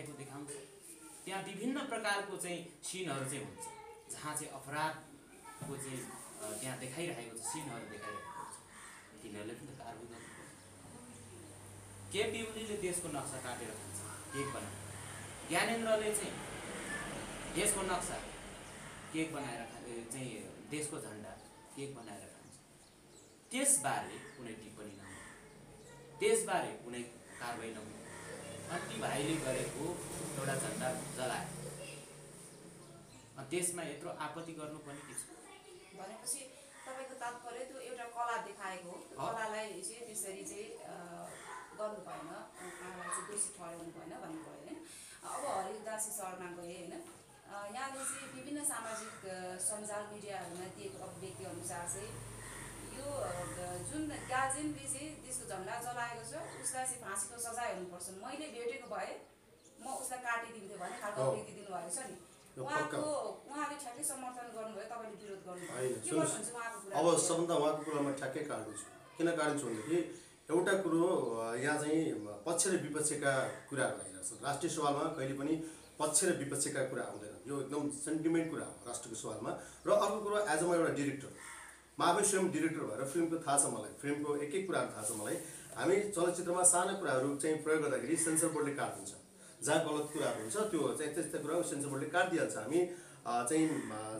रहेको देखाउँछ। त्यहाँ विभिन्न प्रकारको चाहिँ सिनहरू चाहिँ हुन्छ जहाँ चाहिँ अपराधको चाहिँ त्यहाँ देखाइरहेको छ, सिनहरू देखाइरहेको छ। तिनीहरूले पनि त कारबाही गर्नु। केपी ओलीले देशको नक्सा काटेर खान्छ, केक बनाएर। ज्ञानेन्द्रले चाहिँ देशको नक्सा केक बनाएर चाहिँ देशको झन्डा केक बनाएर खान्छ। त्यसबारे कुनै टिप्पणी नहुने, त्यसबारे कुनै कारबाही नहुने। अनि ती भाइले गरेको एउटा झन्डा जलाए, त्यसमा यत्रो आपत्ति गर्नुपर्ने के छ? भनेपछि तपाईँको तात्पर्य त्यो एउटा कला देखाएको हो, कलालाई चाहिँ त्यसरी चाहिँ गर्नु भएन, उहाँलाई चाहिँ दोषी ठहराउनु भएन भन्नु भयो होइन। अब हरिदासी शर्मा गए होइन, यहाँले चाहिँ विभिन्न सामाजिक सञ्जाल मिडियाहरूमा दिएको अभिव्यक्ति अनुसार चाहिँ यो जुन गार्जेनले चाहिँ त्यसको झन्डा जलाएको छ उसलाई चाहिँ फाँसीको सजाय हुनुपर्छ, मैले भेटेको भए म उसलाई काटिदिन्थेँ भन्ने खालको अभिव्यक्ति दिनुभएको छ नि। उहाँले ठ्याक्कै समर्थन गर्नुभयो, तपाईँले विरोध गर्नुभयो। अब सबभन्दा उहाँको कुरामा ठ्याक्कै काट्छु। किन काट्छु भनेदेखि एउटा कुरो यहाँ चाहिँ पक्ष र विपक्षका कुराहरू आइरहेको छ। राष्ट्रिय सवालमा कहिले पनि पक्ष र विपक्षका कुरा आउँदैन, यो एकदम सेन्टिमेन्ट कुरा हो राष्ट्रको सवालमा। र अर्को कुरो एज अ म एउटा डिरेक्टर, म आफै स्वयं डिरेक्टर भएर फिल्मको थाहा छ मलाई, फिल्मको एक एक कुराहरू थाहा छ मलाई। हामी चलचित्रमा सानो कुराहरू चाहिँ प्रयोग गर्दाखेरि सेन्सर बोर्डले काटिदिन्छ, जहाँ गलत कुराहरू हुन्छ त्यो चाहिँ त्यस्ता कुराहरू सेन्सर बोर्डले काटिदिइहाल्छ। हामी चाहिँ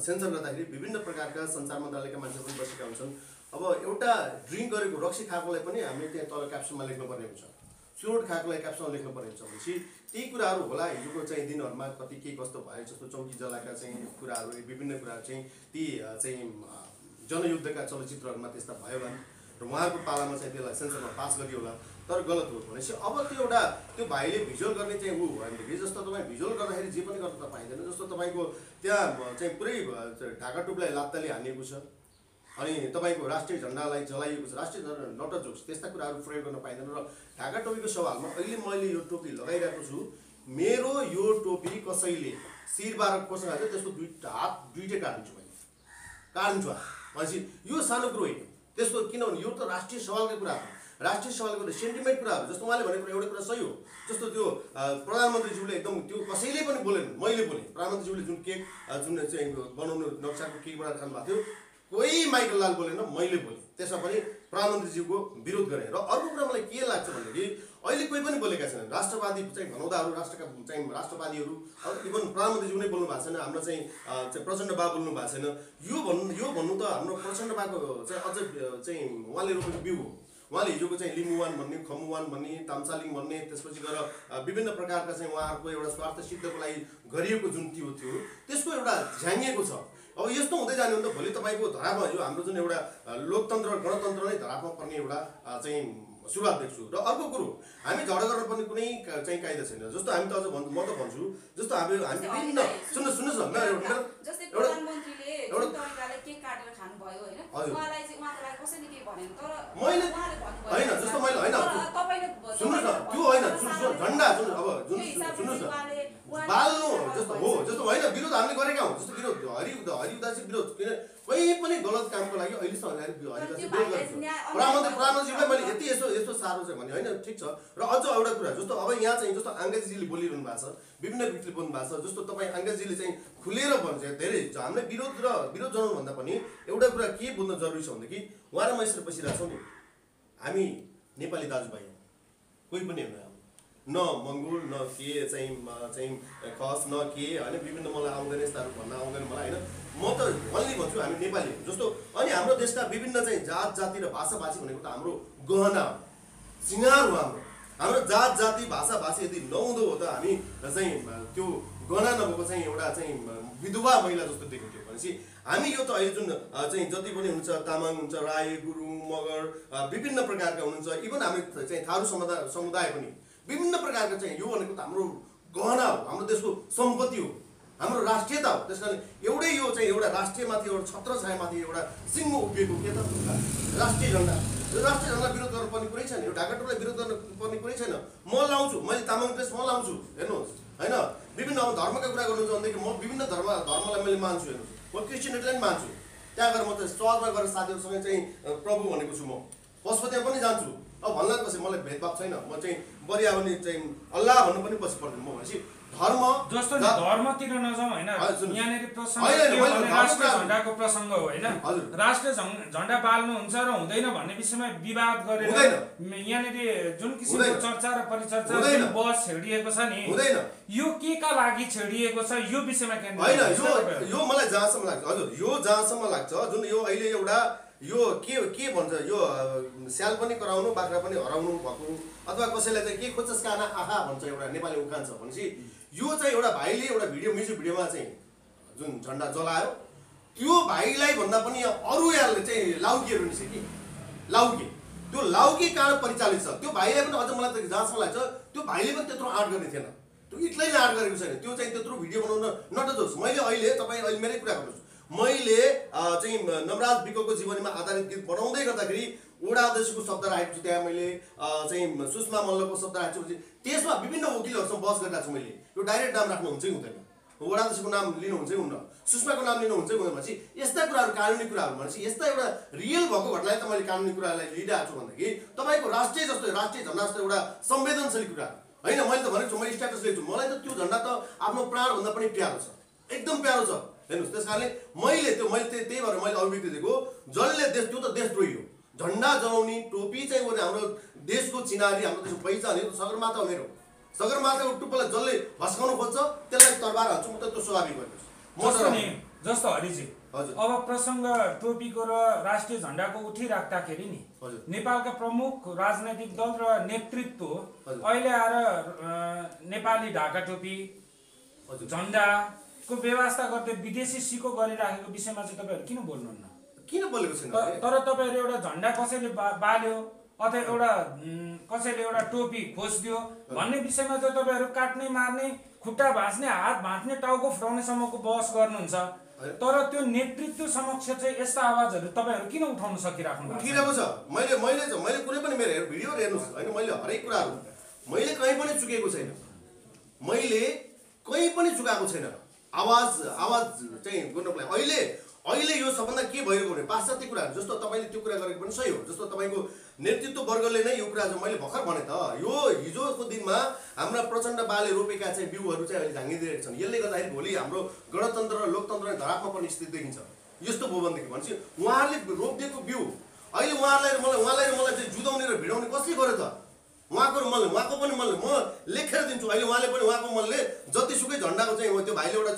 सेन्सर गर्दाखेरि विभिन्न प्रकारका सञ्चार मन्त्रालयका मान्छेहरू पनि बसेका हुन्छन्। अब एउटा ड्रिङ्क गरेको रक्सी खाएकोलाई पनि हामीले त्यहाँ तल क्याप्सनमा लेख्नुपर्ने हुन्छ, चुरोट खाएकोलाई क्याप्सनमा लेख्नुपर्ने हुन्छ। भनेपछि ती कुराहरू होला हिजोको चाहिँ दिनहरूमा कति के कस्तो भयो, जस्तो चौकी जलाका चाहिँ कुराहरू, विभिन्न कुराहरू चाहिँ ती चाहिँ जनयुद्धका चलचित्रहरूमा त्यस्ता भयो होला र उहाँको पालामा चाहिँ त्यसलाई सेन्सरमा पास गरियो होला, तर गलत हो भनेपछि अब त्यो एउटा त्यो भाइले भिजुअल गर्ने चाहिँ ऊ भयो भनेदेखि जस्तो तपाईँ भिजुअल गर्दाखेरि जे पनि गर्न त पाइँदैन। जस्तो तपाईँको त्यहाँ चाहिँ पुरै ढाका टुप्लाई लात्ताले हानिएको छ अनि तपाईँको राष्ट्रिय झन्डालाई जलाइएको छ, राष्ट्रिय झन्डा नट अ जोक्स, त्यस्ता कुराहरू प्रयोग गर्न पाइँदैन। र ढाका टोपीको सवालमा अहिले मैले यो टोपी लगाइरहेको छु, मेरो यो टोपी कसैले शिरबार कोसँग हाल्छ त्यसको हात दुइटै काटिदिन्छु, मैले काटिदिन्छु भनेपछि यो सानो कुरो होइन त्यसको, किनभने यो त राष्ट्रिय सवालकै कुरा हो, राष्ट्रिय सवालको सेन्टिमेन्ट कुराहरू। जस्तो उहाँले भनेको एउटा कुरा सही हो, जस्तो त्यो प्रधानमन्त्रीज्यूले एकदम त्यो कसैले पनि बोलेन, मैले बोलेँ। प्रधानमन्त्रीज्यूले जुन केक जुन चाहिँ बनाउनु नक्साको केक बनाएर खानुभएको थियो, कोही माइकल लाल बोलेन, मैले बोलेँ। त्यसमा पनि प्रधानमन्त्रीज्यूको विरोध गरेँ। र अर्को कुरा मलाई के लाग्छ भनेदेखि अहिले कोही पनि बोलेका छैनन्, राष्ट्रवादी चाहिँ भनौँदाहरू, राष्ट्रका चाहिँ राष्ट्रवादीहरू, इभन प्रधानमन्त्रीज्यू नै बोल्नु भएको छैन, हाम्रो चाहिँ प्रचण्ड बा बोल्नु भएको छैन। यो भन्नु त हाम्रो प्रचण्ड बाको चाहिँ अझ चाहिँ उहाँले रोपेको बिउ हो। उहाँले हिजोको चाहिँ लिम्बुवान भन्ने, खमुवान भन्ने, ताम्सालिङ भन्ने, त्यसपछि गएर विभिन्न प्रकारका चाहिँ उहाँहरूको एउटा स्वार्थ सिद्धको लागि गरिएको जुन थियो त्यसको एउटा झ्याङ्गिएको छ। अब यस्तो हुँदै जाने हो भने त भोलि तपाईँको धरापमा यो हाम्रो जुन एउटा लोकतन्त्र गणतन्त्र नै धरापमा पर्ने एउटा चाहिँ सुरुवात देख्छु। र अर्को कुरो, हामी झगडा गर्नुपर्ने कुनै चाहिँ कायदा छैन। जस्तो हामी त अझ म त भन्छु, जस्तो हामी विभिन्न सुन्नुहोस् न, होइन जस्तो मैले होइन सुन्नुहोस् न, त्यो होइन झन्डा जुन अब जुन सुन्नुहोस् न बाल्नु जस्तो हो, जस्तो होइन विरोध हामीले गरेका हौँ। जस्तो विरोध हरिउदासी विरोध किन कोही पनि गलत कामको लागि अहिलेसम्म प्रधानमन्त्रीज्यूलाई मैले यति यस्तो साह्रो छ भने होइन, ठिक छ। र अझ एउटा कुरा, जस्तो अब यहाँ चाहिँ जस्तो अङ्ग्रेजीले बोलिरहनु भएको छ, विभिन्न व्यक्तिले बोल्नु भएको छ, जस्तो तपाईँ अङ्ग्रेजीले चाहिँ खुलेर भन्छ धेरै हामीले विरोध जनाउनु भन्दा पनि एउटा कुरा के बुझ्न जरुरी छ भनेदेखि उहाँ र म यसरी बसिरहेको छौँ नि, हामी नेपाली दाजुभाइ हौँ, कोही पनि होइन, न मङ्गोल न के चाहिँ खस न के होइन, विभिन्न मलाई आउँदैन यस्ताहरू भन्न आउँदैन मलाई होइन, म त भन्ने भन्छु हामी नेपाली हो। जस्तो अनि हाम्रो देशका विभिन्न चाहिँ जात जाति र भाषाभाषी भनेको त हाम्रो गहना हो, सिँगार हो। हाम्रो जात जाति भाषाभाषी यदि नहुँदो हो त हामी चाहिँ त्यो गहना नभएको चाहिँ एउटा चाहिँ विधवा महिला जस्तो देखिन्थ्यो। भनेपछि हामी यो त अहिले जुन चाहिँ जति पनि हुन्छ, तामाङ हुन्छ, राई, गुरुङ, मगर, विभिन्न प्रकारका हुनुहुन्छ, इभन हामी चाहिँ थारू समुदाय पनि विभिन्न प्रकारका चाहिँ यो भनेको त हाम्रो गहना हो, हाम्रो देशको सम्पत्ति हो, हाम्रो राष्ट्रियता हो। त्यस कारण एउटै यो चाहिँ एउटा राष्ट्रियमाथि एउटा छत्र छायामाथि एउटा सिङ्गो उभिएको के त राष्ट्रिय झन्डा। यो राष्ट्रिय झन्डा विरोध गर्नुपर्ने कुरै छैन, यो ढाका टोपीलाई विरोध गर्नुपर्ने कुरै छैन। म लाउँछु, मैले तामाङ ड्रेस म लाउँछु, हेर्नुहोस् होइन। विभिन्न अब धर्मका कुरा गर्नुहुन्छ भनेदेखि म विभिन्न धर्मलाई मैले मान्छु, हेर्नुहोस् म क्रिस्चियनिटीलाई पनि मान्छु। त्यहाँ गएर म त चर्चमा गएर साथीहरूसँग चाहिँ प्रभु भनेको छु, म पशुपतिमा पनि जान्छु, अब भन्ला कसै मलाई भेदभाव छैन, म चाहिँ बरिया भने चाहिँ अल्लाह भन्नु पनि पछि पर्दैन। म भनेपछि धर्म जस्तो नि धर्मतिर नजाउँ होइन, यहाँनिर प्रसङ्ग के हो भने राष्ट्रिय झन्डाको प्रसङ्ग हो होइन, राष्ट्रिय झन्डा बाल्नुहुन्छ र हुँदैन भन्ने विषयमा विवाद गरेर यहाँनिर जुन किसिमको चर्चा र परिचर्चा जुन बहस छेडिएको छ नि, यो के का लागि छेडिएको छ यो विषयमा होइन। यो मलाई जहाँसम्म लाग्छ हजुर, यो जहाँसम्म लाग्छ जुन यो अहिले एउटा यो के भन्छ, यो स्याल पनि कराउनु बाख्रा पनि हराउनु भएको, अथवा कसैलाई चाहिँ के खोज्छस् काना आहा भन्छ एउटा नेपाली उखान छ भनेपछि यो चाहिँ एउटा भाइले एउटा म्युजिक भिडियोमा चाहिँ जुन झन्डा जलायो, त्यो भाइलाई भन्दा पनि अरू यारले चाहिँ लाउकीहरू निस्क्यो कि लाउकी, त्यो लाउकी कारण परिचालित छ। त्यो भाइलाई पनि अझ मलाई त जहाँसम्म लाग्छ त्यो भाइले पनि त्यत्रो आर्ट गर्ने थिएन, त्यो इट्लैले आर्ट गरेको छैन, त्यो चाहिँ त्यत्रो भिडियो बनाउन नटजोस्। मैले अहिले तपाईँ अहिले मेरै कुरा गर्नुहोस्, मैले चाहिँ नवराज विकको जीवनीमा आधारित गीत बनाउँदै गर्दाखेरि वडा अध्यक्षको शब्द राखेको छु, त्यहाँ मैले चाहिँ सुषमा मल्लको शब्द राखेको छु, त्यसमा विभिन्न वकिलहरूसँग बहस गरिरहेको छु मैले। यो डाइरेक्ट नाम राख्नु हुन्छै हुँदैन, वडा अध्यक्षको नाम लिनु हुन्छै हुन्न, सुषमाको नाम लिनु हुन्छै हुँदैन भनेपछि यस्ता कुराहरू कानुनी कुराहरू भनेपछि यस्ता एउटा रियल भएको घटनालाई त मैले कानुनी कुरालाई लिइरहेको छु भन्दाखेरि तपाईँको राष्ट्रिय जस्तो राष्ट्रिय झन्डा जस्तो एउटा संवेदनशील कुरा होइन। मैले त भनेको छु, मैले स्ट्याटस लिएको छु, मलाई त त्यो झन्डा त आफ्नो प्राणभन्दा पनि प्यारो छ, एकदम प्यारो छ हेर्नुहोस्। त्यस कारणले मैले त्यही भएर मैले अभिव्यक्ति दिएको, जसले देश त्यो त देशद्रोही हो। झन्डा जलाउने टोपी चाहिँ हाम्रो देशको चिनारी, हाम्रो देशको पहिचान हो, सगरमाथा हो मेरो, सगरमाथाको टुप्पोलाई जसले भस्काउनु खोज्छ त्यसलाई तरबार हाल्छु, म त त्यो स्वाभाविक गर्नुहोस्। जस्तो हरिजी अब प्रसङ्ग टोपीको र राष्ट्रिय झन्डाको उठिराख्दाखेरि नि नेपालका प्रमुख राजनैतिक दल र नेतृत्व अहिले आएर नेपाली ढाका टोपी झन्डाको व्यवस्था गर्दै विदेशी सिको गरिराखेको विषयमा चाहिँ तपाईँहरू किन बोल्नुहुन्न? किन बोलेको छैन? तर तपाईँहरू एउटा झन्डा कसैले बाल्यो अथवा एउटा कसैले एउटा टोपी खोजिदियो भन्ने विषयमा चाहिँ तपाईँहरू काट्ने मार्ने खुट्टा भाँच्ने हात भाँच्ने टाउको फुटाउनेसम्मको बहस गर्नुहुन्छ, तर त्यो नेतृत्व समक्ष चाहिँ यस्ता आवाजहरू तपाईँहरू किन उठाउन सकिराख्नु उठिरहेको छ? मैले कुनै पनि मेरो भिडियोहरू हेर्नुहोस् होइन, मैले हरेक कुराहरू मैले कहीँ पनि चुकेको छैन, मैले कहीँ पनि चुकाएको छैन। आवाज चाहिँ गर्नुको लागि अहिले यो सबभन्दा के भइरहेको भने पाश्चात्य कुराहरू जस्तो तपाईँले त्यो कुरा गरेको पनि सही हो, जस्तो तपाईँको नेतृत्व वर्गले नै यो कुरा चाहिँ मैले भर्खर भने त यो हिजोको दिनमा हाम्रा प्रचण्ड बाले रोपेका चाहिँ बिउहरू चाहिँ अहिले झाँगिदिरहेका छन्। यसले गर्दाखेरि भोलि हाम्रो गणतन्त्र र लोकतन्त्र धरापमा पर्ने स्थिति देखिन्छ। यस्तो भयो भनेदेखि भनेपछि उहाँहरूले रोपिदिएको बिउ अहिले उहाँलाई चाहिँ जुदाउने र भिडाउने कसले गर्यो त? उहाँको पनि मनले म लेखेर दिन्छु। अहिले उहाँले पनि उहाँको मनले जतिसुकै झन्डाको चाहिँ त्यो भाइले एउटा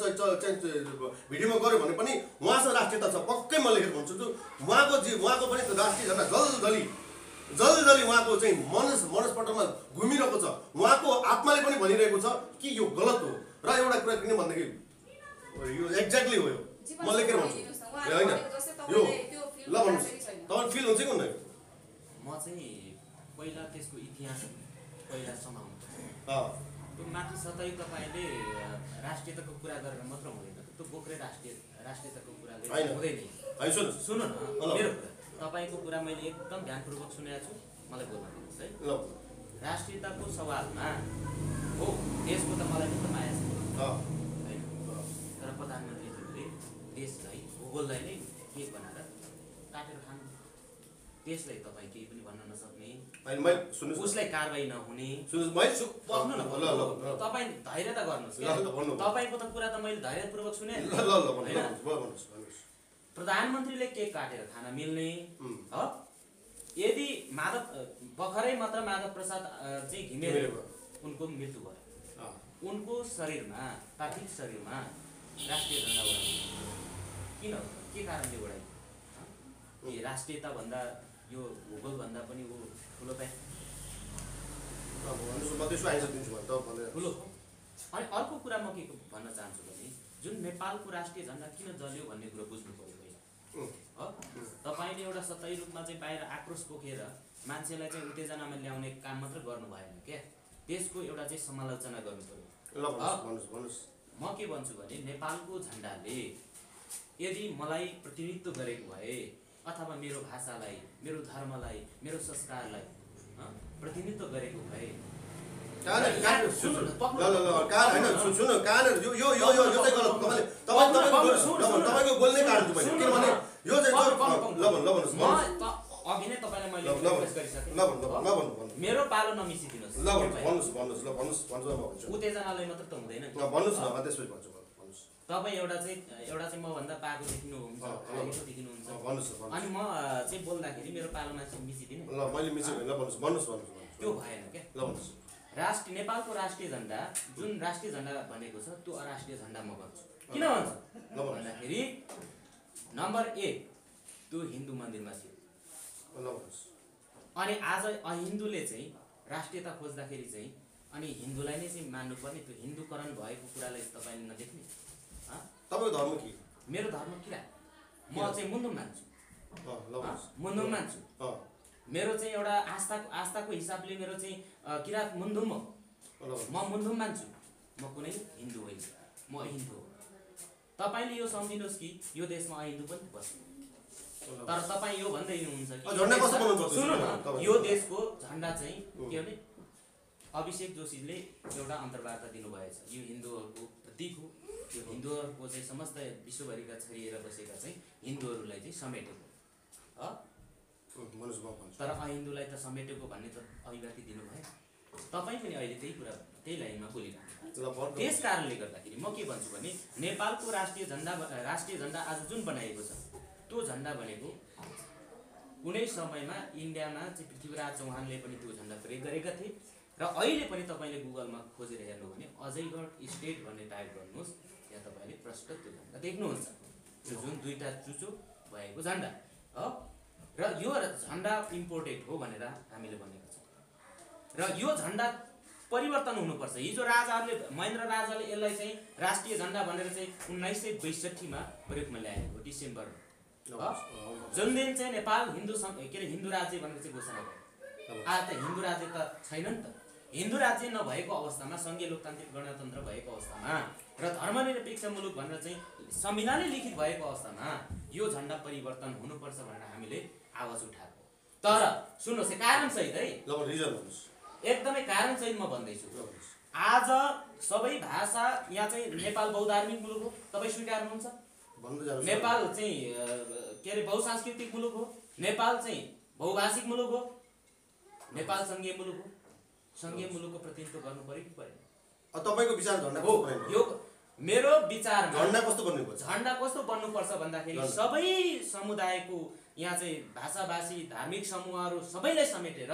भिडियोमा गऱ्यो भने पनि उहाँसँग राष्ट्रियता छ, पक्कै म लेखेर भन्छु। उहाँको पनि राष्ट्रिय झन्डा जलजली उहाँको चाहिँ मनस्पटलमा घुमिरहेको छ। उहाँको आत्माले पनि भनिरहेको छ कि यो गलत हो। र एउटा कुरा किन भन्दाखेरि यो एक्ज्याक्टली हो, यो म लेखेर भन्छु होइन यो ल भन्नुहोस् तपाईँ फिल हुन्छ कि हुँदैन? म चाहिँ पहिला त्यसको इतिहास पहिला समाउनु त्यो माथि सतै तपाईँले राष्ट्रियताको कुरा गरेर मात्र हुँदैन, त्यो बोक्रे राष्ट्रियताको कुरा हुँदैन। सुन्नु न मेरो कुरा, तपाईँको कुरा मैले एकदम ध्यानपूर्वक सुनेको छु, मलाई बोल्न दिनुहोस् है। राष्ट्रियताको सवालमा हो देशको त मलाई पनि माया छ होइन, तर प्रधानमन्त्रीज्यूले देशलाई भूगोललाई नै के बनाएर काटेर खानु, त्यसलाई तपाईँ केही पनि भन्न नसक्ने, उसलाई कारवाही नहुने, तपाईँ धैर्यता गर्नुहोस्। तपाईँको त कुरा त मैले धैर्यपूर्वक सुने। प्रधानमन्त्रीले केक काटेर खान मिल्ने हो? यदि भर्खरै मात्र माधव प्रसाद चाहिँ घिमिरे उनको मृत्यु भयो, उनको शरीरमा पार्थिव शरीरमा राष्ट्रिय झन्डा उडायो, किन के कारणले उडायो? राष्ट्रियता भन्दा यो भूगोल भन्दा पनि ऊ ठुलो पाए ठुलो। अनि अर्को कुरा म के भन्न चाहन्छु भने जुन नेपालको राष्ट्रिय झन्डा किन जल्यो भन्ने कुरो बुझ्नु पऱ्यो पहिला। तपाईँले एउटा सतही रूपमा चाहिँ बाहिर आक्रोश पोखेर मान्छेलाई चाहिँ उत्तेजनामा ल्याउने काम मात्र गर्नु भएन क्या, त्यसको एउटा चाहिँ समालोचना गर्नु पऱ्यो। म के भन्छु भने नेपालको झन्डाले यदि मलाई प्रतिनिधित्व गरेको भए अथवा मेरो भाषालाई, मेरो धर्मलाई, मेरो संस्कारलाई प्रतिनिधित्व गरेको भए अघि नै तपाईँलाई मैले ल रिक्वेस्ट गरिसकेँ मेरो पालो नमिसिदिनुहोस् उत्तेजनालाई मात्र त हुँदैन तपाईँ एउटा चाहिँ मभन्दा पाएको देख्नुहुन्छ खाएको देख्नुहुन्छ अनि म चाहिँ बोल्दाखेरि मेरो पालोमा चाहिँ मिसिदिने त्यो भएन क्या नेपालको राष्ट्रिय झन्डा जुन राष्ट्रिय झन्डा भनेको छ त्यो अराष्ट्रिय झन्डा म भन्छु किन भन्छु भन्दाखेरि नम्बर 1 त्यो हिन्दू मन्दिरमा थियो अनि आज अहिन्दूले चाहिँ राष्ट्रियता खोज्दाखेरि चाहिँ अनि हिन्दूलाई नै चाहिँ मान्नुपर्ने त्यो हिन्दूकरण भएको कुरालाई तपाईँले नदेख्ने तपाईँको धर्म के मेरो धर्म किरा म चाहिँ मुन्दुम मान्छु मुन्दुम मान्छु मेरो चाहिँ एउटा आस्थाको हिसाबले मेरो चाहिँ किरात मुन्दुम हो म मुन्दुम मान्छु म कुनै हिन्दू होइन म अहिन्दू हो तपाईँले यो सम्झिनुहोस् कि यो देशमा अहिन्दू पनि बस्छ तर तपाईँ यो भन्दै हुनुहुन्छ कि सुन्नु न यो देशको झन्डा चाहिँ के भने अभिषेक जोशीले एउटा अन्तर्वार्ता दिनुभएछ यो हिन्दूहरूको प्रतीक हो यो हिन्दूहरूको चाहिँ समस्त विश्वभरिका छरिएर बसेका चाहिँ हिन्दूहरूलाई चाहिँ समेटेको तर अहिन्दूलाई त समेटेको भन्ने त अभिव्यक्ति दिनुभयो तपाईँ पनि अहिले त्यही लाइनमा बोलिरहनु त्यस कारणले गर्दाखेरि म के भन्छु भने नेपालको राष्ट्रिय झन्डा आज जुन बनाएको छ त्यो झन्डा भनेको कुनै समयमा इन्डियामा चाहिँ पृथ्वीराज चौहानले पनि त्यो झन्डा प्रयोग गरेका थिए र अहिले पनि तपाईँले गुगलमा खोजेर हेर्नु भने अजयगढ स्टेट भन्ने टाइप गर्नुहोस् त्यहाँ तपाईँले प्रष्ट त्यो झन्डा देख्नुहुन्छ त्यो जुन दुईटा चुचो भएको झन्डा हो र यो झन्डा इम्पोर्टेड हो भनेर हामीले भनेको छ र यो झन्डा परिवर्तन हुनुपर्छ हिजो राजाहरूले महेन्द्र राजाले यसलाई चाहिँ राष्ट्रिय झन्डा भनेर चाहिँ 1962 प्रयोगमा ल्याएको डिसेम्बर जुन दिन चाहिँ नेपाल हिन्दू राज्य भनेर चाहिँ घोषणा भयो आज त हिन्दू राज्य त छैन नि त हिन्दू राज्य नभएको अवस्थामा सङ्घीय लोकतान्त्रिक गणतन्त्र भएको अवस्थामा र धर्मनिरपेक्ष मुलुक भनेर चाहिँ संविधानले लिखित भएको अवस्थामा यो झन्डा परिवर्तन हुनुपर्छ भनेर हामीले आवाज उठाएको तर सुन्नुहोस् कारण सहित है एकदमै कारण सहित म भन्दैछु आज सबै भाषा यहाँ चाहिँ नेपाल बहुधार्मिक मुलुक हो तपाईँ स्वीकार्नुहुन्छ नेपाल चाहिँ के अरे बहुसांस्कृतिक मुलुक हो नेपाल चाहिँ बहुभाषिक मुलुक हो नेपाल सङ्घीय मुलुक हो सङ्घीय मुलुकको प्रतिनिधित्व गर्नु पर्यो कि परेन तपाईँको विचार झन्डा हो यो मेरो विचारमा झन्डा कस्तो बन्नुपर्छ झन्डा कस्तो बन्नुपर्छ भन्दाखेरि सबै समुदायको यहाँ चाहिँ भाषाभाषी धार्मिक समूहहरू सबैलाई समेटेर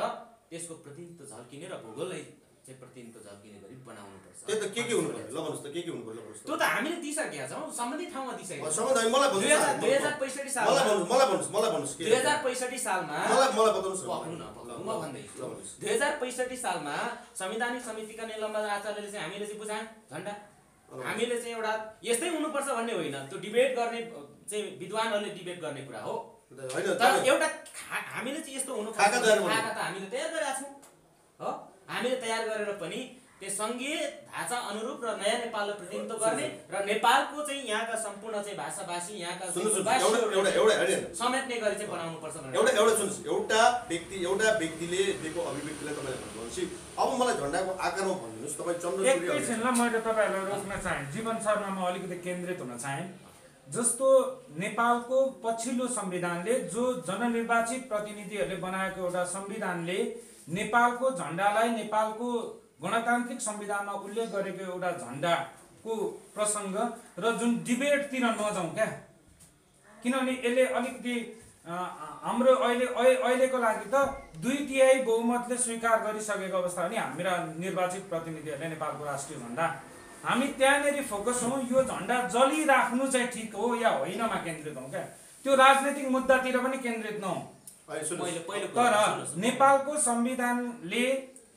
त्यसको प्रतिनिधित्व झल्किने र भूगोललाई चाहिँ प्रतिनिधित्व झल्किने गरी बनाउनुपर्छ त्यो त के हुनु पर्यो ल भन्नुस् त के हुनु पर्यो त्यो त हामीले दिइसकेका छौँ सम्बन्धित ठाउँमा दिइसकेका छौँ मलाई 2065 सालमा मलाई भन्नुस् 2065 सालमा मलाई बताउनुस् म भन्दैछु 2065 सालमा संवैधानिक समितिका निलम्बन आचार्यले चाहिँ हामीले चाहिँ बुझायौँ झन्डा हामीले चाहिँ एउटा यस्तै हुनुपर्छ भन्ने होइन त्यो डिबेट गर्ने चाहिँ विद्वानहरूले डिबेट गर्ने कुरा हो तर एउटा हामीले चाहिँ यस्तो हुनु खाका त हामीले तयार गरेका छौँ हो हामीले तयार गरेर पनि त्यो सङ्घीय ढाँचा अनुरूप र नयाँ नेपाललाई प्रतिनिधित्व गर्ने र नेपालको चाहिँ यहाँका सम्पूर्ण चाहिँ भाषाभाषी यहाँका समेट्ने गरी चाहिँ बनाउनुपर्छ एउटा व्यक्तिले दिएको अभिव्यक्तिलाई तपाईँले भन्नुहुन्छ अब मलाई झन्डाको आकारमा भनिदिनुहोस् तपाईँ एकैछिनलाई मैले तपाईँहरूलाई रोक्न चाहेँ जीवन शर्मा म अलिकति केन्द्रित हुन चाहेँ जस्तो नेपालको पछिल्लो संविधानले जो जननिर्वाचित प्रतिनिधिहरूले बनाएको एउटा संविधानले नेपालको झन्डालाई नेपालको गणतान्त्रिक संविधानमा उल्लेख गरेको एउटा झन्डाको प्रसङ्ग र जुन डिबेटतिर नजाउँ क्या किनभने यसले अलिकति हाम्रो अहिलेको लागि त 2/3 बहुमतले स्वीकार गरिसकेको अवस्था हो नि हाम्रा निर्वाचित प्रतिनिधिहरूले नेपालको राष्ट्रिय झन्डा हामी त्यहाँनिर फोकस हौँ यो झन्डा जलिराख्नु चाहिँ ठिक हो या होइनमा केन्द्रित हौँ क्या त्यो राजनैतिक मुद्दातिर पनि केन्द्रित नहौँ तर नेपालको संविधानले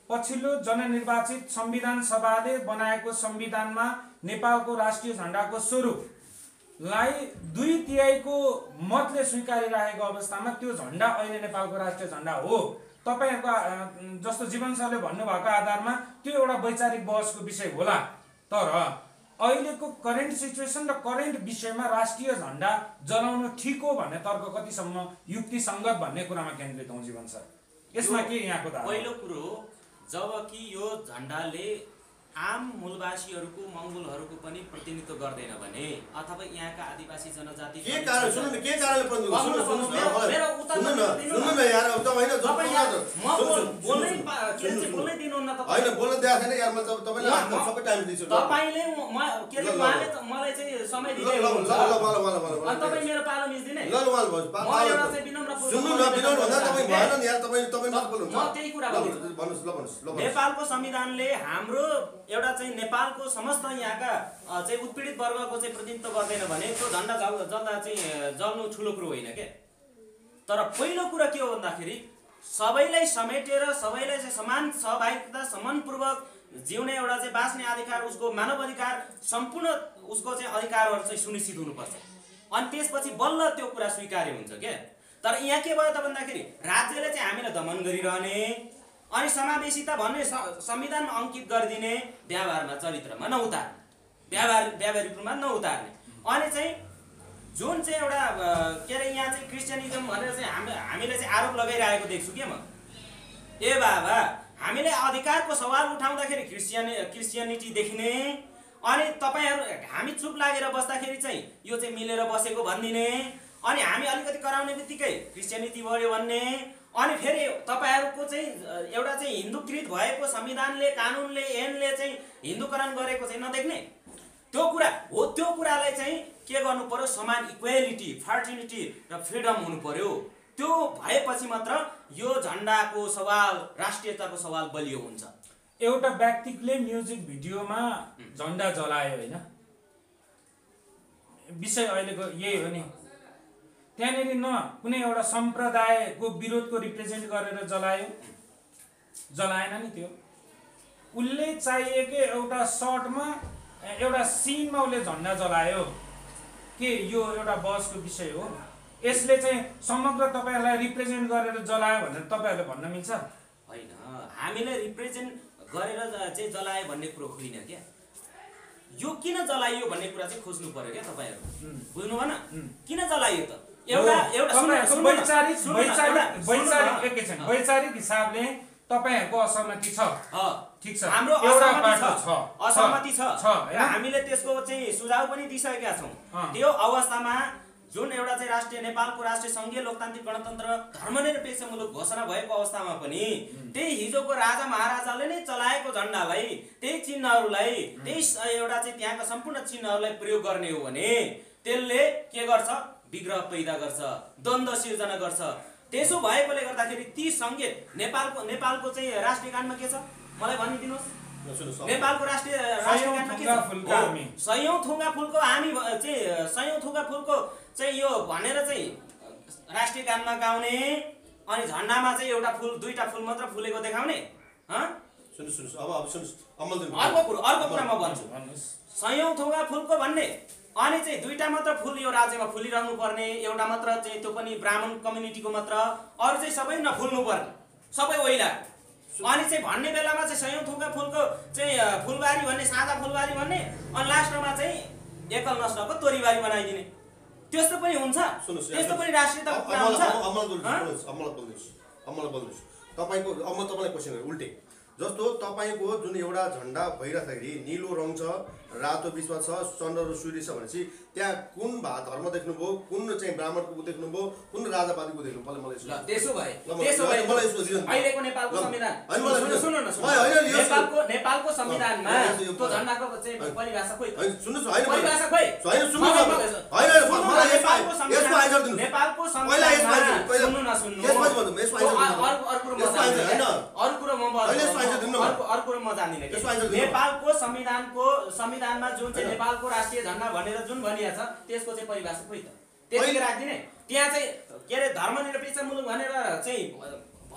पछिल्लो जननिर्वाचित संविधान सभाले बनाएको संविधानमा नेपालको राष्ट्रिय झन्डाको स्वरूपलाई 2/3 मतले स्वीकारिरहेको अवस्थामा त्यो झन्डा अहिले नेपालको राष्ट्रिय झन्डा हो तपाईँहरूको जस्तो जीवन सरले भन्नुभएको आधारमा त्यो एउटा वैचारिक बहसको विषय होला तर अहिलेको करेन्ट सिचुएसन र करेन्ट विषयमा राष्ट्रिय झन्डा जलाउनु ठिक हो भन्ने तर्क कतिसम्म युक्तिसङ्गत भन्ने कुरामा केन्द्रित हौँ जीवन सर यसमा के यहाँको पहिलो कुरो जब कि यो झन्डाले आम मूलवासीहरूको मङ्गोलहरूको पनि प्रतिनिधित्व गर्दैन भने अथवा यहाँका आदिवासी जनजाति के कारण सुन्नु न के कारणले मेरो उत्तर सुन्नु न यार अब तपाईँ बोल्नै दिनुहुन्न होइन बोल्न दिएको छैन यार म तपाईँलाई सबै टाइम दिन्छु तपाईँले के अरे उहाँले मलाई चाहिँ समय दिँदै हुनुहुन्छ अनि तपाईँ मेरो पालो मिच्दिने सुन्नु न विनोद भन्दा तपाईँ भएन नि यार तपाईँ मात्र बोल्नुहुन्छ म त्यही कुरा भन्नुहोस् नेपालको संविधानले हाम्रो एउटा चाहिँ नेपालको समस्त यहाँका चाहिँ उत्पीडित वर्गको चाहिँ प्रतिनिधित्व गर्दैन भने त्यो झन्डा जल्दा चाहिँ जल्नु ठुलो कुरो होइन के। तर पहिलो कुरा के हो भन्दाखेरि सबैलाई समेटेर सबैलाई चाहिँ समान सहभागिता सम्मानपूर्वक जिउने एउटा चाहिँ बाँच्ने अधिकार उसको मानव अधिकार सम्पूर्ण उसको चाहिँ अधिकारहरू चाहिँ सुनिश्चित हुनुपर्छ अनि त्यसपछि बल्ल त्यो कुरा स्वीकार्य हुन्छ क्या। तर यहाँ के भयो त भन्दाखेरि राज्यले चाहिँ हामीलाई दमन गरिरहने अनि समावेशिता भन्ने संविधानमा अंकित गरिदिने व्यवहारमा चरित्रमा नउतार्ने व्यावहारिक रूपमा नउतार्ने अनि चाहिँ जुन चाहिँ एउटा के अरे यहाँ चाहिँ क्रिस्चियनिजम भनेर चाहिँ हामीले चाहिँ आरोप लगाइरहेको देख्छु के म। ए बाबा हामीले अधिकारको सवाल उठाउँदाखेरि क्रिस्चियनिटी देखिने अनि तपाईहरु हामी चुप लागेर बस्दाखेरि चाहिँ यो चाहिँ मिलेर बसेको भन्दिने अनि हामी अलिकति कराउने बित्तिकै क्रिस्चियनिटी बढ्यो भन्ने अनि फेरि तपाईहरुको चाहिँ एउटा चाहिँ हिन्दूकृत भएको संविधानले कानुनले ऐनले चाहिँ हिन्दूकरण गरेको चाहिँ नदेख्ने त्यो कुरा हो। त्यो कुरालाई चाहिँ के गर्नु पर्यो समान इक्वालिटी फर्टिलिटी र फ्रिडम हुनु पर्यो। त्यो भएपछि मात्र यो झण्डाको सवाल राष्ट्रियताको सवाल बलियो हुन्छ। एउटा व्यक्तिले म्युजिक भिडियोमा झण्डा जलायो हैन विषय अहिलेको यही हो नि त्यहाँनेरि न कुनै एउटा सम्प्रदायको विरोधको रिप्रेजेन्ट गरेर जलाएन नि त्यो उल्ले चाहिएकै एउटा सर्टमा एउटा सिनमा उले झण्डा जलायो के यो एउटा बसको विषय हो यसले चाहिँ समग्र तपाईहरुलाई रिप्रेजेन्ट गरेर जलायो भनेर तपाईहरुले भन्न मिल्छ हैन हामीले रिप्रेजेन्ट गरेर चाहिँ जलायो भन्ने कुरो होइन क्या। यो किन जलाइयो भन्ने कुरा चाहिँ खोज्नु पर्यो क्या तपाईहरु बुझ्नु भएन किन जलाइयो त वैचारिक हिसाबले तपाईहरुको असहमति छ ठीक छ हाम्रो असहमति छ र हामीले त्यसको चाहिँ सुझाव पनि दिइसकेका छौं। त्यो अवस्थामा जुन एउटा चाहिँ राष्ट्रिय नेपालको राष्ट्रिय संघीय लोकतान्त्रिक गणतन्त्र धर्मनिरपेक्ष मुलुक घोषणा भएको अवस्थामा पनि त्यही हिजोको राजा महाराजाले नै चलाएको झण्डालाई त्यही चिन्हहरूलाई त्यही एउटा चाहिँ त्यहाँका सम्पूर्ण चिन्हहरूलाई प्रयोग गर्ने हो भने त्यसले के गर्छ विग्रह पैदा गर्छ द्वन्द्व सिर्जना गर्छ। त्यसो भएकोले गर्दाखेरि ती संकेत नेपालको चाहिँ राष्ट्रिय गानमा के छ मलाई भनिदिनुस्। नेपालको राष्ट्रिय गानमा के छ सयौं थुङ्गा फुलको हामी चाहिँ सयौं थुङ्गा फुलको चाहिँ यो भनेर चाहिँ राष्ट्रिय गानमा गाउने अनि झण्डामा चाहिँ एउटा फुल दुईटा फुल मात्र फुलेको देखाउने अर्को कुरा म भन्छु सयौं थुङ्गा फुलको भन्ने अनि चाहिँ दुईटा मात्र फुल यो राज्यमा फुलिरहनु पर्ने एउटा मात्र चाहिँ त्यो पनि ब्राह्मण कम्युनिटीको मात्र अरु चाहिँ सबै नफुल्नु पर्ने सबै ओइला अनि चाहिँ भन्ने बेलामा चाहिँ सयौं थुङ्गा फुलको चाहिँ फुलबारी भन्ने सादा फुलबारी भन्ने अनि लास्टमा चाहिँ एकल नस्लको तोरीबारी बनाइदिने त्यस्तो पनि हुन्छ त्यस्तो पनि राष्ट्रियताको कुरा हुन्छ। तपाईको अब म तपाईलाई क्वेशन गरे उल्टे जस्तो तपाईको जुन एउटा झण्डा भइराख्दाखेरि नीलो रङ छ रातो बीचमा छ चन्द्र र सूर्य छ भनेपछि त्यहाँ कुन धर्म देख्नुभयो कुन चाहिँ ब्राह्मणको देख्नुभयो कुन राजावादीको देख्नु मलाई त्यसो भए अहिलेको नेपालको संविधान सुन्नु न नेपालको संविधानमा त्यो झण्डाको चाहिँ परिभाषा खोइ सुन्नुस् हैन परिभाषा खोइ हैन सुन्नुस् हैन मलाई यसको आन्सर दिनु नेपालको संविधानमा सुन्नु न अर्को कुरो म जान्दिन नेपालको संविधानमा जुन चाहिँ नेपालको राष्ट्रिय झण्डा भनेर जुन भनिया छ त्यसको चाहिँ परिभाषा खोइ त त्यतिकै राख्दिने त्यहाँ चाहिँ के अरे धर्मनिरपेक्ष मुलुक भनेर चाहिँ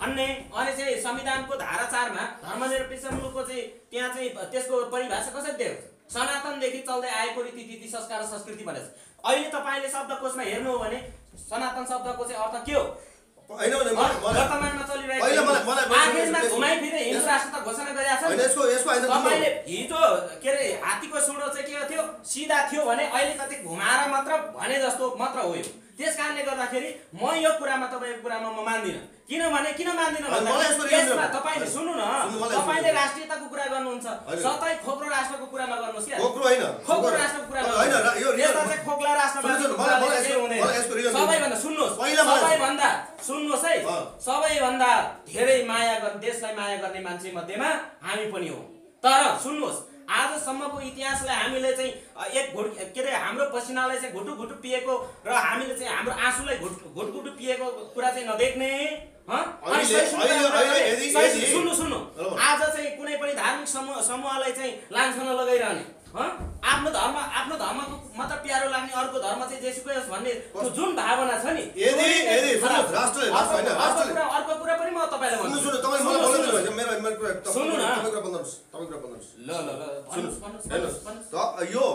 भन्ने अनि चाहिँ संविधानको धारा 4 मा धर्मनिरपेक्ष मुलुकको चाहिँ त्यहाँ चाहिँ त्यसको परिभाषा कसरी दिएको छ सनातनदेखि चल्दै आएको रीतिथिति संस्कार र संस्कृति भनेर अहिले तपाईले शब्दकोशमा हेर्नु हो भने सनातन शब्दको चाहिँ अर्थ के हो हैन वर्तमानमा चलिरहेको आखिरमा घुमाइ फिरे हिन्दू राष्ट्रता घोषणा गरेका छन्। यसको आन्सर तपाईले हिजो के रे हात्तीको सुँडो चाहिँ के थियो सिधा थियो भने अहिले कति घुमाएर मात्र भने जस्तो मात्र हो यो। त्यस कारणले गर्दाखेरि म यो कुरामा तपाईँको कुरामा म मान्दिनँ। किनभने किन मान्दिनँ भन्दा तपाईँले सुन्नु न, तपाईँले राष्ट्रियताको कुरा गर्नुहुन्छ, सतै खोक्रो राष्ट्रको कुरा नगर्नुहोस् क्या। खोक्रो होइन, खोक्रो राष्ट्रको कुरा गर्नुहोस्। खोक्ला राष्ट्रमा सबैभन्दा सुन्नुहोस्, सुन्नुहोस् है, सबैभन्दा धेरै माया गर्ने, देशलाई माया गर्ने मान्छे मध्येमा हामी पनि हौँ। तर सुन्नुहोस्, आजसम्मको इतिहासलाई हामीले चाहिँ एक घुट के अरे हाम्रो पसिनालाई चाहिँ घुटु घुटु पिएको र हामीले चाहिँ हाम्रो आँसुलाई घुट घुटु पिएको कुरा चाहिँ नदेख्ने। सुन्नु आज चाहिँ कुनै पनि धार्मिक समूहलाई चाहिँ लान्छना लगाइरहने, आफ्नो धर्मको मात्र प्यारो लाग्ने, अर्को धर्म चाहिँ जेसुकै होस् भन्ने त्यो जुन भावना छ नि, अर्को कुरा पनि म तपाईँलाई भन्छु। सुन्नु न, यो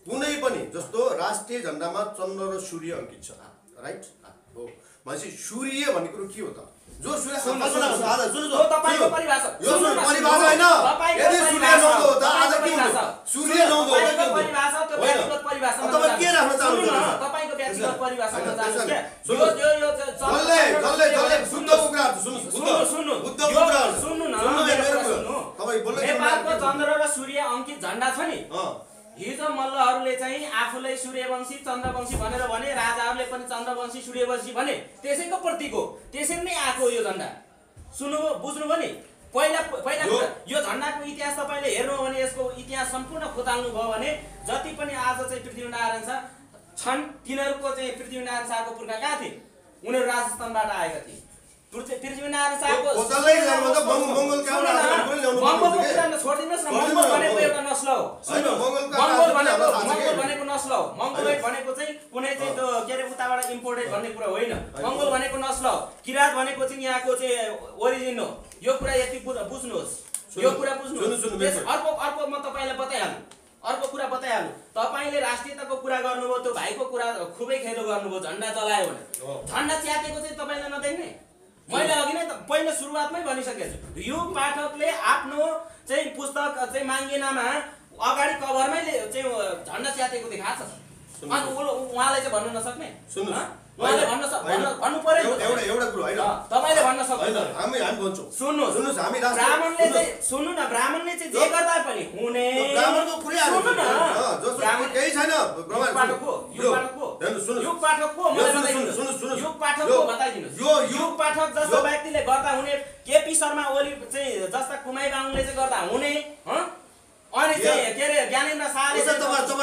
कुनै पनि जस्तो राष्ट्रिय झण्डामा चन्द्र र सूर्य अंकित छ, राइट हो। भनेपछि सूर्य भन्ने कुरो के हो त? जो सूर्य तपाईको परिभाषा यो परिभाषा हैन। यदि सूर्य नहुँदो त आज के हुन्थ्यो? सूर्य नहुँदो तपाईको परिभाषा त्यो व्यक्तिगत परिभाषामा तपाईँ के राख्न चाहनुहुन्छ? तपाईको व्यक्तिगत परिभाषामा जान्छ के? जल्लै बुद्धको कुरा सुन्नु बुद्धको कुरा सुन्नु न, तपाई बोल्दै नेपालको चन्द्र र सूर्य अंकित झण्डा छ नि, हिजो मल्लहरूले चाहिँ आफूलाई सूर्यवंशी चन्द्रवंशी भनेर भने, राजाहरूले पनि चन्द्रवंशी सूर्यवंशी भने, त्यसैको प्रतीक हो। त्यसरी नै आएको यो झण्डा। सुन्नुभयो, बुझ्नुभयो नि? पहिला यो झण्डाको इतिहास तपाईँले हेर्नु हो भने, यसको इतिहास सम्पूर्ण खोताल्नु भयो भने, जति पनि आज चाहिँ पृथ्वीनारायण शाह छन् तिनीहरूको चाहिँ पृथ्वीनारायण शाहको पुर्खा कहाँ थिए? उनीहरू राजस्थानबाट आएका थिए। पृथ्वीनारायण शाहको छोडिदिनुहोस् न, मङ्गोल भनेको एउटा नस्ल हो। मङ्गोल भनेको नस्ल हो। मङ्गोलोइड भनेको चाहिँ कुनै चाहिँ त्यो के अरे उताबाट इम्पोर्टेड भन्ने कुरा होइन। मङ्गोल भनेको नस्ल हो। किरात भनेको चाहिँ यहाँको चाहिँ ओरिजिन हो। यो कुरा यति बुझ्नुहोस्, यो कुरा बुझ्नुहोस्। अर्को म तपाईँलाई बताइहाल्नु, अर्को कुरा बताइहाल्नु। तपाईँले राष्ट्रियताको कुरा गर्नुभयो, त्यो भाइको कुरा खुबै खेलो गर्नुभयो, झन्डा चलायो भने। झन्डा च्यातेको चाहिँ तपाईँले नदेख्ने? मैले अघि नै पहिलो सुरुवातमै भनिसकेको छु, यो पाठकले आफ्नो चाहिँ पुस्तक चाहिँ माङ्गेनामा अगाडि कभरमै चाहिँ झन्डा च्यातेको देखाएको छ। अनि उहाँले चाहिँ भन्नु नसक्ने? उहाँले भन्नु पर्यो। एउटा कुरो होइन, तपाईले भन्न सक्नुहुन्छ, हामी भन्छौँ। सुन्नुहोस्, हामी ब्राह्मणले चाहिँ सुन्नु न, ब्राह्मणले चाहिँ जे गर्दा पनि हुने ब्राह्मणको कुरा सुन्नु न, ब्राह्मण केही छैन। युग पाठकको युग पाठकको बताइदिनुहोस्। यो युग पाठक जस्तो व्यक्तिले गर्दा हुने, केपी शर्मा ओली चाहिँ जस्ता कुमाई बाहुनले चाहिँ गर्दा हुने, अनि चाहिँ के अरे ज्ञानेन्द्र शाहले जातीय द्वन्द्व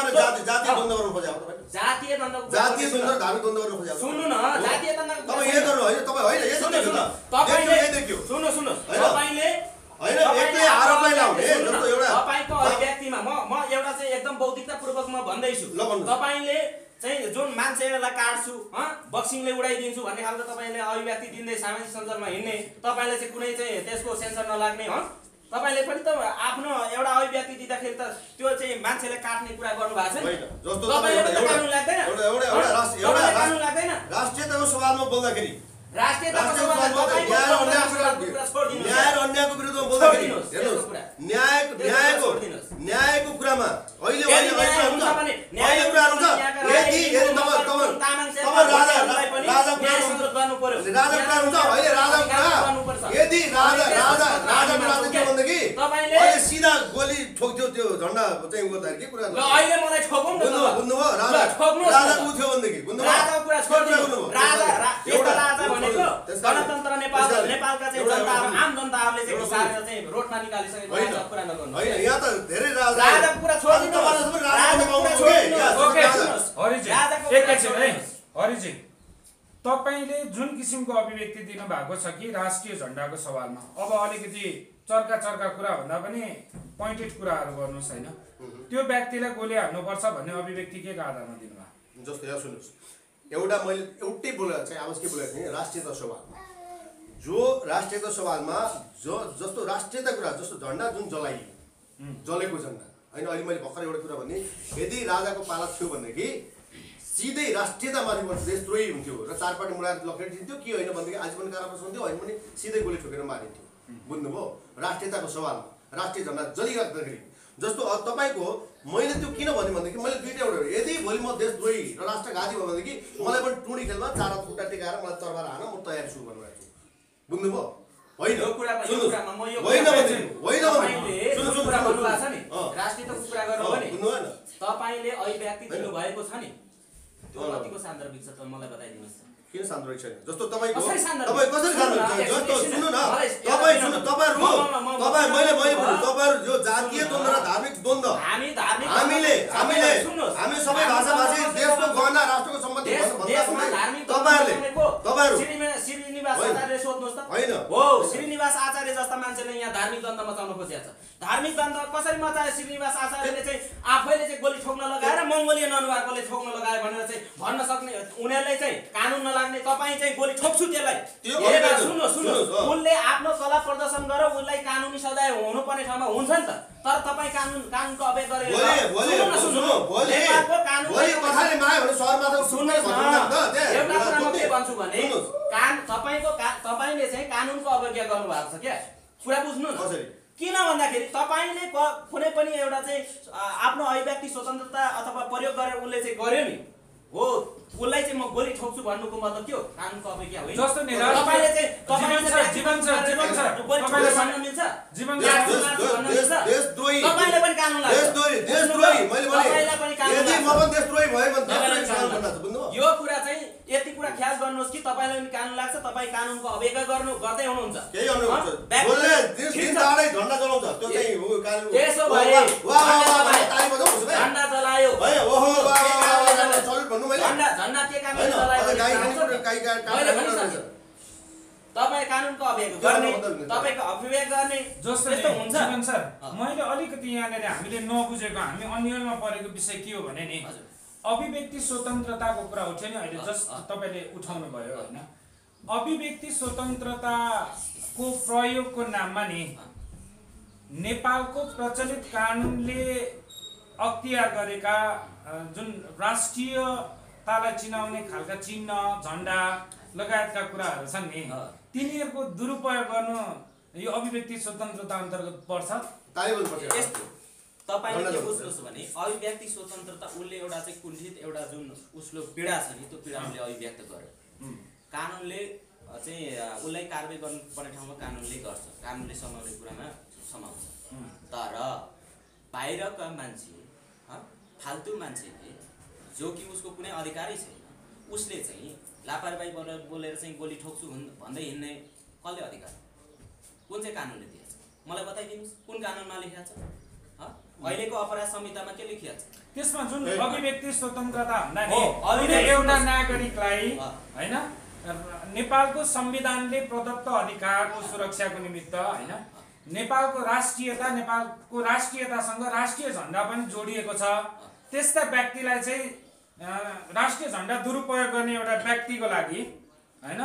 गर्न खोजेको जातीय द्वन्द्व धार्मिक द्वन्द्व गर्न खोजेको। सुन्नु न, जातीय द्वन्द्व तपाईँ यही गर्नु होइन, तपाईँ होइन यही देखियो। सुन्नु तपाईले होइन एक्लै आरोपलाई लाउने जस्तो एउटा तपाईको अभिव्यक्तिमा म एउटा चाहिँ एकदम बौद्धिकतापूर्वक म भन्दैछु। तपाईले चाहिँ जुन मान्छेलाई काट्छु, बक्सिङले उडाइदिन्छु भन्ने खालको तपाईले अभिव्यक्ति दिँदै सामाजिक सञ्जालमा हिँड्ने, तपाईले चाहिँ कुनै चाहिँ त्यसको सेन्सर नलाग्ने, तपाईले पनि त आफ्नो एउटा अभिव्यक्ति दिँदाखेरि त त्यो चाहिँ मान्छेले काट्ने कुरा गर्नु भएको छ नि। तपाईले त कानुन लाग्दैन? राष्ट्रियताको सवालमा बोल्दाखेरि राष्ट्रियताको सवालमा न्याय र अन्यायको विरुद्धमा बोल्दाखेरि हेर्नुहोस्, न्यायको कुरामा अहिले कुरा हुन्छ। यदि सिधा गोली ठोक्थ्यो त्यो झन्डा चाहिँ गर्दाखेरि के कुरा अहिले मलाई ठोकौँ न, बुझ्नुभयो? राजा उठ्यो भनेदेखि गणतन्त्र नेपालका चाहिँ जनताहरू, आम जनताहरूले चाहिँ घिसारेर चाहिँ रोडमा निकालिसकेको कुरा नगर्नु। यहाँ त धेरै राजाको कुरा छोडिदिनुहोस्। हरिजी, तपाईले जुन किसिमको अभिव्यक्ति दिनु भएको छ कि राष्ट्रिय झण्डाको सवालमा, अब अलिकति चर्का कुरा भन्दा पनि पोइन्टेड कुराहरू गर्नुहोस् होइन? त्यो व्यक्तिलाई गोली हाल्नुपर्छ भन्ने अभिव्यक्ति के आधारमा दिनुभयो? जस्तो यहाँ सुन्नुहोस्, एउटा मैले एउटै बोलेको चाहिँ आवाज के बोलेको थिएँ, राष्ट्रियता सवालमा जो राष्ट्रियता सवालमा जस्तो राष्ट्रियता कुरा जस्तो झन्डा जुन जलेको झन्डा होइन। अहिले मैले भर्खर एउटा कुरा भने, यदि राजाको पाला थियो भनेदेखि सिधै राष्ट्रियतामाथि देशद्रोही हुन्थ्यो र चारपाटी मुडाएर लखेटिदिन्थ्यो कि होइन भनेदेखि आजीवन कारावास हुन्थ्यो, होइन भने सिधै गोली ठोकेर मारिन्थ्यो। बुझ्नुभयो? राष्ट्रियताको सवालमा राष्ट्रिय झन्डा जलिराख्दाखेरि जस्तो तपाईँको मैले त्यो किन भने भनेदेखि मैले दुईटा एउटा यदि भोलि म देशद्रोही र राष्ट्रघाती भयो भनेदेखि मलाई पनि टुँडी खेलमा चार खुट्टा टेकाएर मलाई तरबार हान म तयार छु भनेर छु। बुझ्नुभयो? होइन राष्ट्रियताको कुरा गर्नु भने तपाईँले अभिव्यक्ति दिनुभएको छ नि त्यो कतिको सान्दर्भिक छ त मलाई बताइदिनुहोस्। किन सान्दर्भिक छैन? जस्तो तपाईँको कसरी तपाईँ कसरी सान्दर्भिक छैन? जस्तो सुन्नु न तपाईँहरू तपाईँहरू यो जातीय द्वन्द्व र धार्मिक द्वन्द्व हामीले सबै भाषाभाषी देशको गहना राष्ट्रको सम्पत्ति श्रीनिवास आचार्य जस्ता मान्छेले यहाँ धार्मिक द्वन्द्व मचाउन खोजेको छ। धार्मिक द्वन्द्व कसरी मचायो? श्रीनिवास आचार्यले चाहिँ आफैले चाहिँ गोली ठोक्न लगाएर मङ्गोलियन अनुहारकोले ठोक्न लगायो भनेर चाहिँ भन्न सक्ने उनीहरूले चाहिँ कानुन नलाग्ने तपाईँ चाहिँ गोली ठोक्छु त्यसलाई। सुन्नुहोस् उनले आफ्नो कला प्रदर्शन गरेर उसलाई कानुनी सजाय हुनुपर्ने ठाउँमा हुन्छ नि त। तर तपाईँ कानुनको अभेद गरेर भन्छु भने तपाईँले चाहिँ कानुनको अवज्ञा गर्नुभएको छ क्या। कुरा बुझ्नु न। किन भन्दाखेरि तपाईँले कुनै पनि एउटा चाहिँ आफ्नो अभिव्यक्ति स्वतन्त्रता अथवा प्रयोग गरेर उसले चाहिँ गर्यो नि हो उसलाई चाहिँ म गोली ठोक्छु भन्नुको मतलब के हो? कानुनको अवज्ञा होइन। जस्तो नि तपाईँले चाहिँ जीवन छ गोली भन्न मिल्छ? जीवन देशद्रोही तपाईँले पनि कानुन लाग्छ। देशद्रोही मैले भने यदि म पनि देशद्रोही भए भने यो कुरा चाहिँ यति कुरा ख्याल गर्नुहोस् कि तपाईँलाई पनि कानुन लाग्छ। तपाईँ कानुनको अवज्ञा गर्दै हुनुहुन्छ। केही गर्नुहुन्छ बोल्ने दिन ताडै झण्डा जलाउँछ त्यो चाहिँ हो कानुन। त्यसो भए झण्डा जलायो झण्डा के कानुन जलायो? तपाईँ कानुनको अभियोग गर्ने तपाईँको अभियोग गर्ने जस्तो हुन्छ जीवन सर। मैले अलिकति यहाँनिर हामीले नबुझेको हामी अन्यलमा परेको विषय के हो भने नि अभिव्यक्ति स्वतन्त्रताको कुरा उठ्यो नि अहिले जस्ट तपाईँले उठाउनु भयो होइन। अभिव्यक्ति स्वतन्त्रताको प्रयोगको नाममा नि नेपालको प्रचलित कानुनले अख्तियार गरेका जुन राष्ट्रियतालाई चिनाउने खालका चिन्ह झन्डा लगायतका कुराहरू छन् नि तिनीहरूको दुरुपयोग गर्नु यो अभिव्यक्ति स्वतन्त्रता अन्तर्गत पर्छ। तपाईँले के बुझ्नुहोस् भने अभिव्यक्ति स्वतन्त्रता उसले एउटा चाहिँ कुण्ठित एउटा जुन उसको पीडा छ नि त्यो पीडा उसले अभिव्यक्त गर्यो। कानुनले चाहिँ उसलाई कारबाही गर्नुपर्ने ठाउँमा कानुनले गर्छ। कानुनले समाउने कुरामा समाउँछ। तर बाहिरका मान्छे फाल्तु मान्छेले जो कि उसको कुनै अधिकारै छैन उसले चाहिँ लापरवाही बोलेर चाहिँ गोली ठोक्छु भन्दै हिँड्ने कसले अधिकार? कुन चाहिँ कानुनले दिएको छ? मलाई बताइदिनुहोस् कुन कानुनमा लेखिएको छ? अहिलेको अपराध संहितामा के लेखिएको छ? त्यसमा जुन अभिव्यक्ति स्वतन्त्रता भन्दा एउटा नागरिकलाई हैन नेपालको संविधानले प्रदत्त अधिकारको सुरक्षाको निमित्त हैन नेपालको राष्ट्रियतासँग राष्ट्रिय झण्डा पनि जोडिएको छ। त्यस्ता व्यक्तिलाई चाहिँ राष्ट्रिय झण्डा दुरुपयोग गर्ने एउटा व्यक्तिको लागि हैन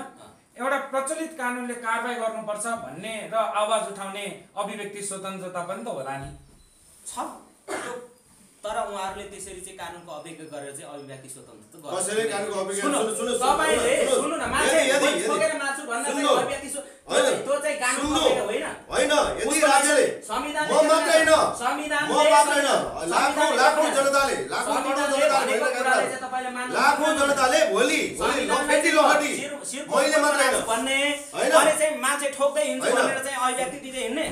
एउटा प्रचलित कानुनले कारबाही गर्नुपर्छ भन्ने र आवाज उठाउने अभिव्यक्ति स्वतन्त्रता पनि त होला नि छ। तर उहाँहरूले त्यसरी चाहिँ कानुनको अवज्ञा गरेर चाहिँ अभिव्यक्ति स्वतन्त्रता गर्छ। कसैले कानुनको अवज्ञा तपाईले सुन्नु न मान्छे ठोकेर मार्छु भन्दा चाहिँ अभिव्यक्ति त्यो चाहिँ कानुनको अवज्ञा होइन। हैन यदि राज्यले संविधानले म मात्र हैन लाखौं जनताले भोलि लखेटी मैले मात्र हैन भन्ने अनि चाहिँ मान्छे ठोक्दै हिँड्छ भनेर चाहिँ अभिव्यक्ति दिँदै हिँड्ने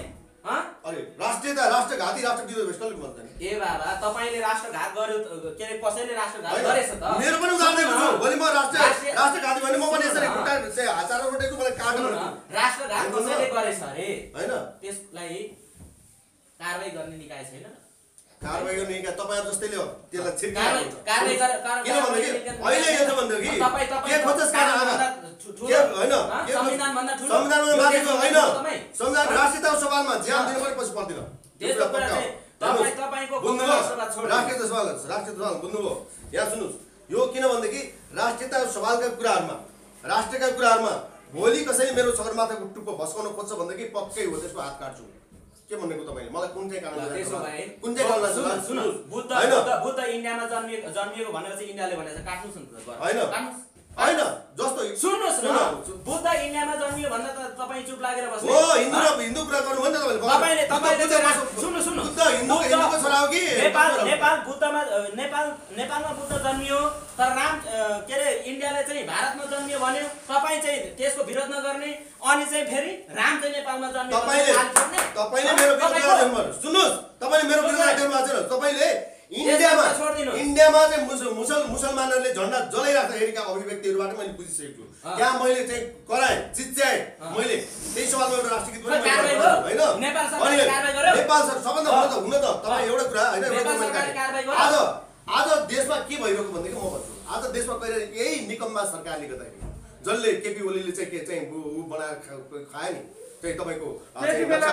अरे राष्ट्रियता राष्ट्रघाती राष्ट्रविरोधी कसले भन्छ नि? ए बाबा तपाईले राष्ट्रघात गर्यो के अरे कसैले राष्ट्रघात गरेछ त? मेरो पनि उदाहरण दिन्छु। भोलि म राष्ट्रघाती भने म पनि यसरी खुट्टा चाहिँ हजारौं रोटेको मलाई काट्नु राष्ट्रघात कसैले गरेछ अरे हैन त्यसलाई कारबाही गर्ने निकाय छैन। कारबाही गर्ने निकाय तपाईहरु जस्तैले हो त्यसलाई छिर्का कारबाही किन भन्दाखेरि अहिले यो त भन्दाखेरि के खोजस कारण हैन संविधान भन्दा ठुलो संविधानमा माथिको हैन संविधान राष्ट्रियताको सवालमा ज्यान दिनु पनि पछि पर्दैन। त्यसको कुरा चाहिँ तपाईको राष्ट्रियता सवाल बुझ्नुभयो? यहाँ सुन्नुस् यो किन भन्दाखेरि राष्ट्रियता सवालका कुराहरुमा राष्ट्रका कुराहरुमा भोलि कसैले मेरो सगरमाथाको टुप्पो भस्काउन खोज्छ भन्दाखेरि पक्कै हो त्यसको हात काट्छु। के भन्नेको तपाईले मलाई कुन चाहिँ कारणले कुन चाहिँ कारणले सुन्नु बुद्ध इन्डियामा जन्मिएको भनेर चाहिँ इन्डियाले भनेछ काट्नुस् नि त हैन होइन जस्तो सुन्नुहोस् न बुद्ध इन्डियामा जन्मियो भन्न त तपाईँ चुप लागेर बस्नु हो हिन्दू कुरा गर्नु भयो नि त तपाईँले सुन्नु बुद्ध हिन्दूको छोरा हो कि नेपालमा बुद्ध जन्मियो तर राम के अरे इन्डियाले चाहिँ भारतमा जन्मियो भन्यो तपाईँ चाहिँ त्यसको विरोध नगर्ने अनि चाहिँ फेरि राम चाहिँ नेपालमा जन्मियो तपाईले मेरो विरोध गर्नु सुन्नुहोस् तपाईले मेरो विरोध गर्नु भएको छैन तपाईले इन्डियामा चाहिँ मुसलमानहरूले झन्डा जलाइराख्दाखेरिका अभिव्यक्तिहरूबाट मैले बुझिसकेको छु त्यहाँ मैले चाहिँ कराएँ जित्याएँ मैले त्यही सवालमा एउटा राष्ट्रिय गीत होइन नेपाल सबभन्दा हुन त तपाईँ एउटा कुरा होइन आज देशमा के भइरहेको भनेदेखि म भन्छु आज देशमा कहिले यही निकम्मा सरकारले गर्दाखेरि जसले केपी ओलीले चाहिँ के चाहिँ ऊ बनाएर खायो नि चाहिँ तपाईँको